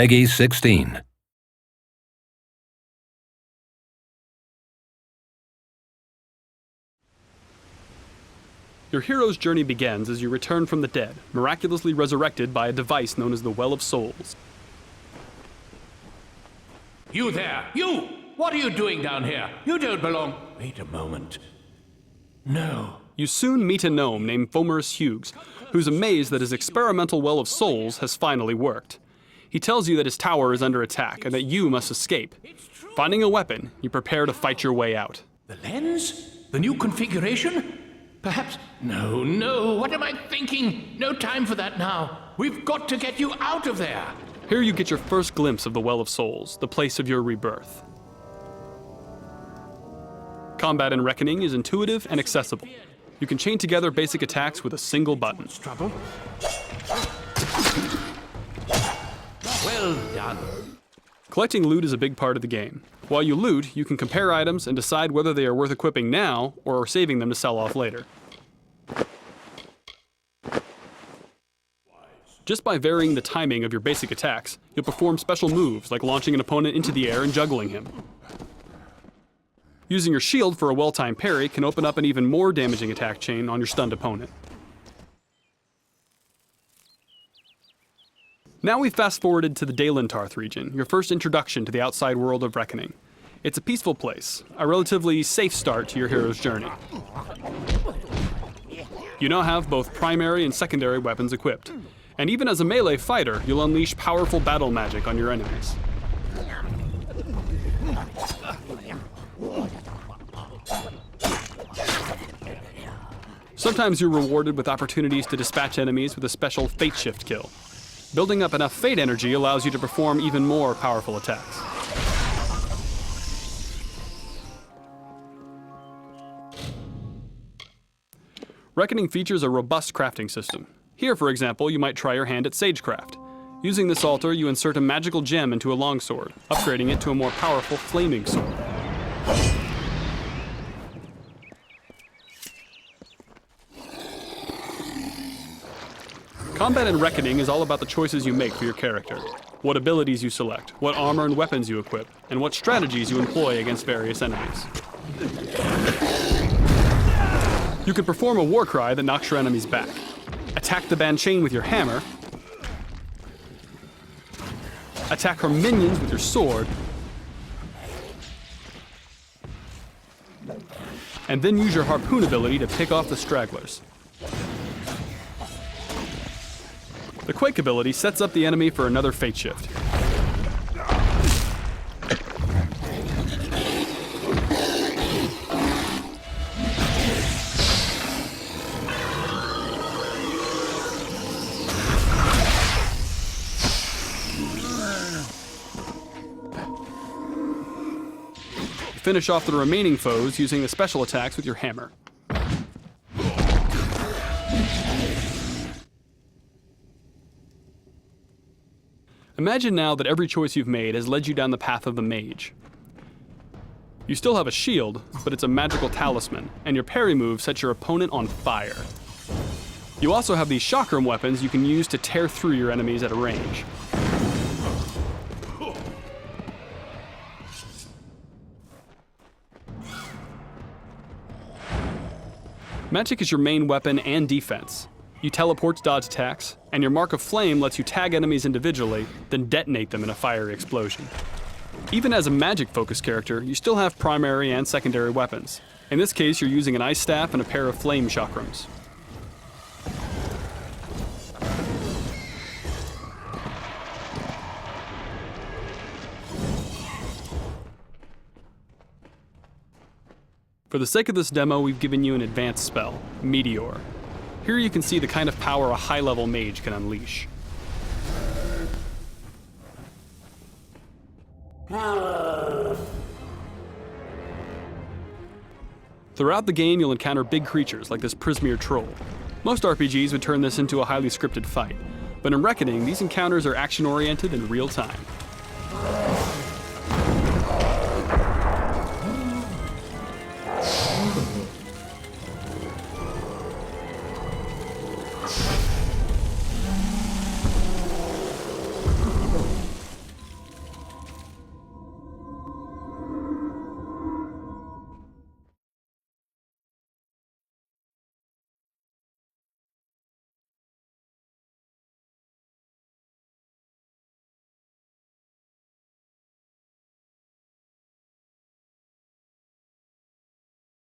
Peggy 16. Your hero's journey begins as you return from the dead, miraculously resurrected by a device known as the Well of Souls. You there! You! What are you doing down here? You don't belong... Wait a moment. No. You soon meet a gnome named Fomerus Hughes, who's amazed that his experimental Well of Souls has finally worked. He tells you that his tower is under attack and that you must escape. Finding a weapon, you prepare to fight your way out. The lens? The new configuration? Perhaps... No, what am I thinking? No time for that now. We've got to get you out of there. Here you get your first glimpse of the Well of Souls, the place of your rebirth. Combat in Reckoning is intuitive and accessible. You can chain together basic attacks with a single button. Trouble? Well done. Collecting loot is a big part of the game. While you loot, you can compare items and decide whether they are worth equipping now or saving them to sell off later. Just by varying the timing of your basic attacks, you'll perform special moves like launching an opponent into the air and juggling him. Using your shield for a well-timed parry can open up an even more damaging attack chain on your stunned opponent. Now we've fast-forwarded to the Dalentarth region, your first introduction to the outside world of Reckoning. It's a peaceful place, a relatively safe start to your hero's journey. You now have both primary and secondary weapons equipped, and even as a melee fighter, you'll unleash powerful battle magic on your enemies. Sometimes you're rewarded with opportunities to dispatch enemies with a special Fate Shift kill. Building up enough Fate energy allows you to perform even more powerful attacks. Reckoning features a robust crafting system. Here, for example, you might try your hand at Sagecraft. Using this altar, you insert a magical gem into a longsword, upgrading it to a more powerful flaming sword. Combat in Reckoning is all about the choices you make for your character, what abilities you select, what armor and weapons you equip, and what strategies you employ against various enemies. You can perform a war cry that knocks your enemies back, attack the Banchain with your hammer, attack her minions with your sword, and then use your harpoon ability to pick off the stragglers. The Quake ability sets up the enemy for another Fate Shift. Finish off the remaining foes using the special attacks with your hammer. Imagine now that every choice you've made has led you down the path of the mage. You still have a shield, but it's a magical talisman, and your parry move sets your opponent on fire. You also have these chakram weapons you can use to tear through your enemies at a range. Magic is your main weapon and defense. You teleport to dodge attacks, and your Mark of Flame lets you tag enemies individually, then detonate them in a fiery explosion. Even as a magic-focused character, you still have primary and secondary weapons. In this case, you're using an ice staff and a pair of flame chakrams. For the sake of this demo, we've given you an advanced spell, Meteor. Here you can see the kind of power a high-level mage can unleash. Throughout the game, you'll encounter big creatures like this Prismeer troll. Most RPGs would turn this into a highly scripted fight, but in Reckoning, these encounters are action-oriented in real time.